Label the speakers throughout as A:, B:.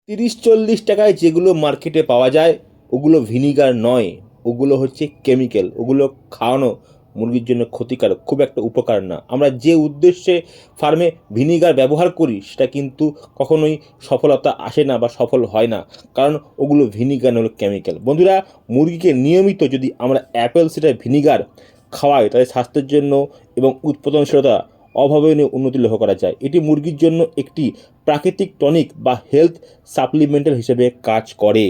A: 30-40 টাকায় যেগুলো মার্কেটে পাওয়া যায় ওগুলো ভিনিগার নয়, ওগুলো হচ্ছে কেমিক্যাল। ওগুলো খাওয়ানো মুরগির জন্য ক্ষতিকারক, খুব একটা উপকার না। আমরা যে উদ্দেশ্যে ফার্মে ভিনিগার ব্যবহার করি সেটা কিন্তু কখনোই সফলতা আসে না বা সফল হয় না, কারণ ওগুলো ভিনিগার হলো কেমিক্যাল। বন্ধুরা, মুরগিকে নিয়মিত যদি আমরা অ্যাপেল সিডার ভিনিগার খাওয়াই তাহলে স্বাস্থ্যের জন্য এবং উৎপাদনশীলতা অভাবনীয় উন্নতি লক্ষ্য করা যায়। এটি মুরগির জন্য একটি প্রাকৃতিক টনিক বা হেলথ সাপ্লিমেন্টাল হিসেবে কাজ করে।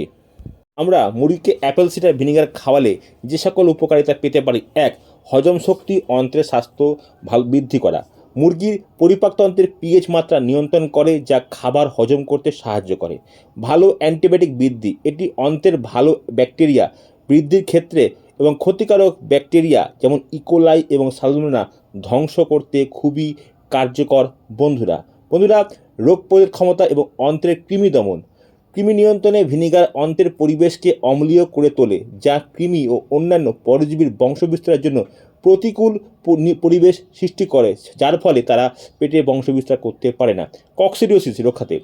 A: আমরা মুরগিকে অ্যাপেল সিডার ভিনিগার খাওয়ালে যে সকল উপকারিতা পেতে পারি: 1. হজম শক্তি, অন্ত্রের স্বাস্থ্য ভালো বৃদ্ধি করা। মুরগির পরিপাকতন্ত্রের পিএইচ মাত্রা নিয়ন্ত্রণ করে, যা খাবার হজম করতে সাহায্য করে। ভালো অ্যান্টিবায়োটিক বৃদ্ধি, এটি অন্ত্রের ভালো ব্যাকটেরিয়া বৃদ্ধির ক্ষেত্রে এবং ক্ষতিকারক ব্যাকটেরিয়া যেমন ইকোলাই এবং সালমোনেলা ধ্বংস করতে খুবই কার্যকর। বন্ধুরা বন্ধুরা রোগ প্রতিরোধ ক্ষমতা এবং অন্ত্রের কৃমি দমন। কৃমি নিয়ন্ত্রণে ভিনিগার অন্ত্রের পরিবেশকে অম্লীয় করে তোলে, যা কৃমি ও অন্যান্য পরজীবীর বংশবিস্তারের জন্য প্রতিকূল পরিবেশ সৃষ্টি করে, যার ফলে তারা পেটে বংশবিস্তার করতে পারে না। ককসিডিওসিস রক্ষাতে,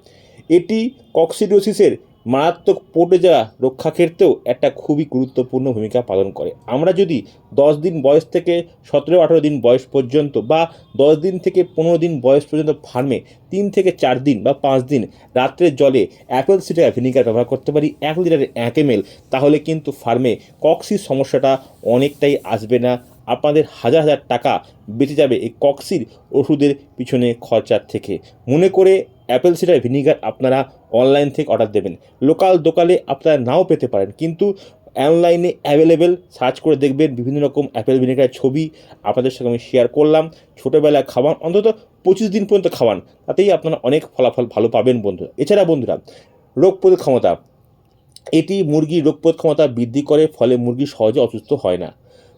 A: এটি ককসিডিওসিসের মারাত্মক পর্যায়ে রক্ষা ক্ষেত্রেও একটা খুবই গুরুত্বপূর্ণ ভূমিকা পালন করে। আমরা যদি 10 দিন বয়স থেকে 17-18 দিন বয়স পর্যন্ত বা 10 দিন থেকে 15 দিন বয়স পর্যন্ত ফার্মে 3 থেকে 4 দিন বা 5 দিন রাত্রের জলে অ্যাপেল সিডার ভিনিগার ব্যবহার করতে পারি 1 লিটারে 1 ml, তাহলে কিন্তু ফার্মে কক্সির সমস্যাটা অনেকটাই আসবে না। আপনাদের হাজার হাজার টাকা বেঁচে যাবে এই কক্সির ওষুধের পিছনে খরচার থেকে। মনে করে অ্যাপেল সিডার ভিনিগার আপনারা অনলাইন থেকে অর্ডার দেবেন। লোকাল দোকানে আপনারা নাও পেতে পারেন, কিন্তু অনলাইনে অ্যাভেলেবেল সার্চ করে দেখবেন বিভিন্ন রকম অ্যাপেল ভিনিগারের ছবি আপনাদের সঙ্গে আমি শেয়ার করলাম। ছোটোবেলায় খাওয়ান, অন্তত 25 দিন পর্যন্ত খাওয়ান, তাতেই আপনারা অনেক ফলাফল ভালো পাবেন বন্ধুরা। এছাড়া বন্ধুরা, রোগ প্রতিরোধ ক্ষমতা, এটি মুরগির রোগ প্রতিরোধ ক্ষমতা বৃদ্ধি করে, ফলে মুরগি সহজে অসুস্থ হয় না।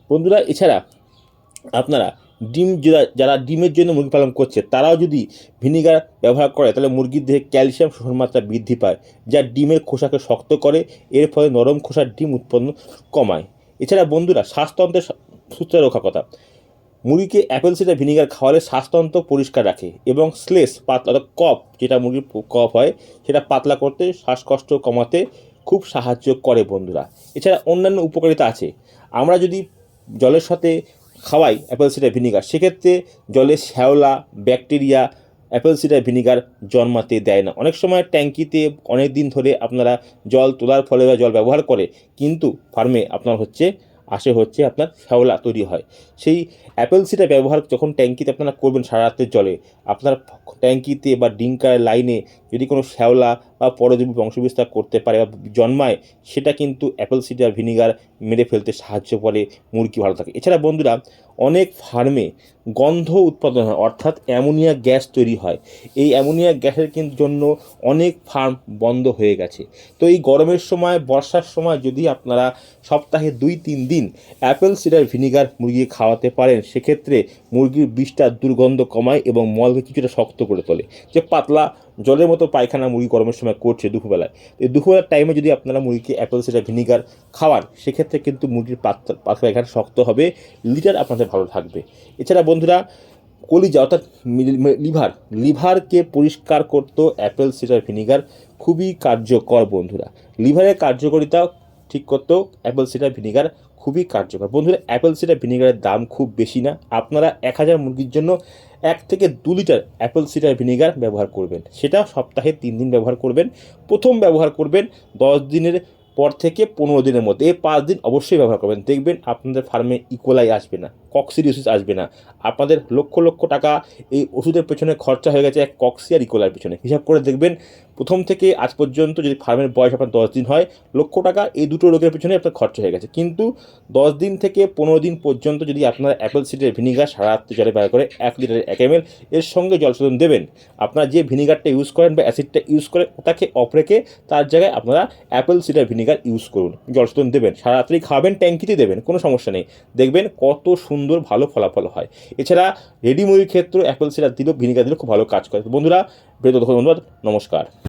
A: বন্ধুরা, এছাড়া আপনারা ডিম যারা ডিমের জন্য মুরগি পালন করছে তারাও যদি ভিনিগার ব্যবহার করে তাহলে মুরগির দেহে ক্যালসিয়াম শোষণ মাত্রা বৃদ্ধি পায়, যা ডিমের খোসাকে শক্ত করে, এর ফলে নরম খোসার ডিম উৎপন্ন কমায়। এছাড়া বন্ধুরা, শ্বাসতন্ত্রের সুস্থ রক্ষা কথা, মুরগিকে অ্যাপেল সিডার ভিনিগার খাওয়ালে শ্বাসতন্ত্র পরিষ্কার রাখে এবং স্লেস পাতলা, অর্থাৎ কফ, যেটা মুরগির কফ হয় সেটা পাতলা করতে, শ্বাসকষ্ট কমাতে খুব সাহায্য করে বন্ধুরা। এছাড়া অন্যান্য উপকারিতা আছে। আমরা যদি জলের সাথে খাওয়াই অ্যাপেল সিডার ভিনিগার, সেক্ষেত্রে জলে শ্যাওলা ব্যাকটেরিয়া অ্যাপেল সিডার ভিনিগার জন্মাতে দেয় না। অনেক সময় ট্যাঙ্কিতে অনেক দিন ধরে আপনারা জল তোলার ফলে বা জল ব্যবহার করে, কিন্তু ফার্মে আপনার হচ্ছে আপনার শ্যাওলা তৈরি হয়। সেই অ্যাপেল সিডার ব্যবহার যখন ট্যাঙ্কিতে আপনারা করবেন সারা রাতের জলে, আপনার ট্যাঙ্কিতে বা ডিঙ্কার লাইনে যদি কোনো শ্যাওলা বা পরজীবী বংশবিস্তার করতে পারে বা জন্মায়, সেটা কিন্তু অ্যাপেল সিডার ভিনিগার মেরে ফেলতে সাহায্য করে, মুরগি ভালো থাকে। এছাড়া বন্ধুরা, অনেক ফার্মে গন্ধ উৎপাদন হয়, অর্থাৎ অ্যামোনিয়া গ্যাস তৈরি হয়। এই অ্যামোনিয়া গ্যাসের কিন্তু জন্য অনেক ফার্ম বন্ধ হয়ে গেছে। তো এই গরমের সময়, বর্ষার সময় যদি আপনারা সপ্তাহে 2-3 দিন অ্যাপেল সিডার ভিনিগার মুরগি খাওয়াতে পারেন, সেক্ষেত্রে মুরগির বিষটার দুর্গন্ধ কমায় এবং মলকে কিছুটা শক্ত করে তোলে। যে পাতলা জলের মতো পায়খানা মুরগি গরমের সময় করছে দুপুরবেলায়, এই দুপুরবেলার টাইমে যদি আপনারা মুরগিকে অ্যাপেল সিডার ভিনিগার খাওয়ান, সেক্ষেত্রে কিন্তু মুরগির পাতলা পায়খানা শক্ত হবে, লিটার আপনাদের ভালো থাকবে। এছাড়া বন্ধুরা, কলিজা অর্থাৎ লিভারকে পরিষ্কার করতেও অ্যাপেল সিডার ভিনিগার খুবই কার্যকর বন্ধুরা। লিভারের কার্যকারিতা ঠিক করতেও অ্যাপেল সিডার ভিনিগার খুবই কার্যকর। বন্ধুরা, অ্যাপেল সিডার ভিনিগারের দাম খুব বেশি না। আপনারা 1000 মুরগির জন্য 1 থেকে 2 লিটার অ্যাপেল সিডার ভিনিগার ব্যবহার করবেন, সেটা সপ্তাহে 3 দিন ব্যবহার করবেন। প্রথম ব্যবহার করবেন 10 দিনের পর থেকে 15 দিনের মধ্যে, এই 5 দিন অবশ্যই ব্যবহার করবেন। দেখবেন আপনাদের ফার্মে ইকোলাই আসবে না, কক্সিডিওসিস আসবে না। আপনাদের লক্ষ লক্ষ টাকা এই ওষুধের পেছনে খরচা হয়ে গেছে এক কক্সি আর ইকোলার পেছনে। হিসাব করে দেখবেন প্রথম থেকে আজ পর্যন্ত যদি ফার্মের বয়স আপনার 10 দিন হয়, লক্ষ টাকা এই দুটো রোগের পেছনে আপনার খরচা হয়ে গেছে। কিন্তু 10 দিন থেকে 15 দিন পর্যন্ত যদি আপনারা অ্যাপেল সিডার ভিনিগার সারা রাত্রে জলে ব্যবহার করে 1 লিটারে 1 ml এর সঙ্গে জলশোধন দেবেন, আপনারা যে ভিনিগারটা ইউজ করেন বা অ্যাসিডটা ইউজ করেন ওটাকে অফ রেখে তার জায়গায় আপনারা অ্যাপেল সিডার ভিনিগার ইউজ করুন, জলশোধন দেবেন, সারা রাত্রি খাওয়াবেন, ট্যাঙ্কিতে দেবেন, কোনো সমস্যা নেই। দেখবেন কত সুন্দর ভালো ফলাফল হয়। এছাড়া রেডি মুরগির ক্ষেত্রে অ্যাপেল সিডার দিলেও ভিনিগার দিলেও খুব ভালো কাজ করে। বন্ধুরা, ধন্যবাদ, নমস্কার।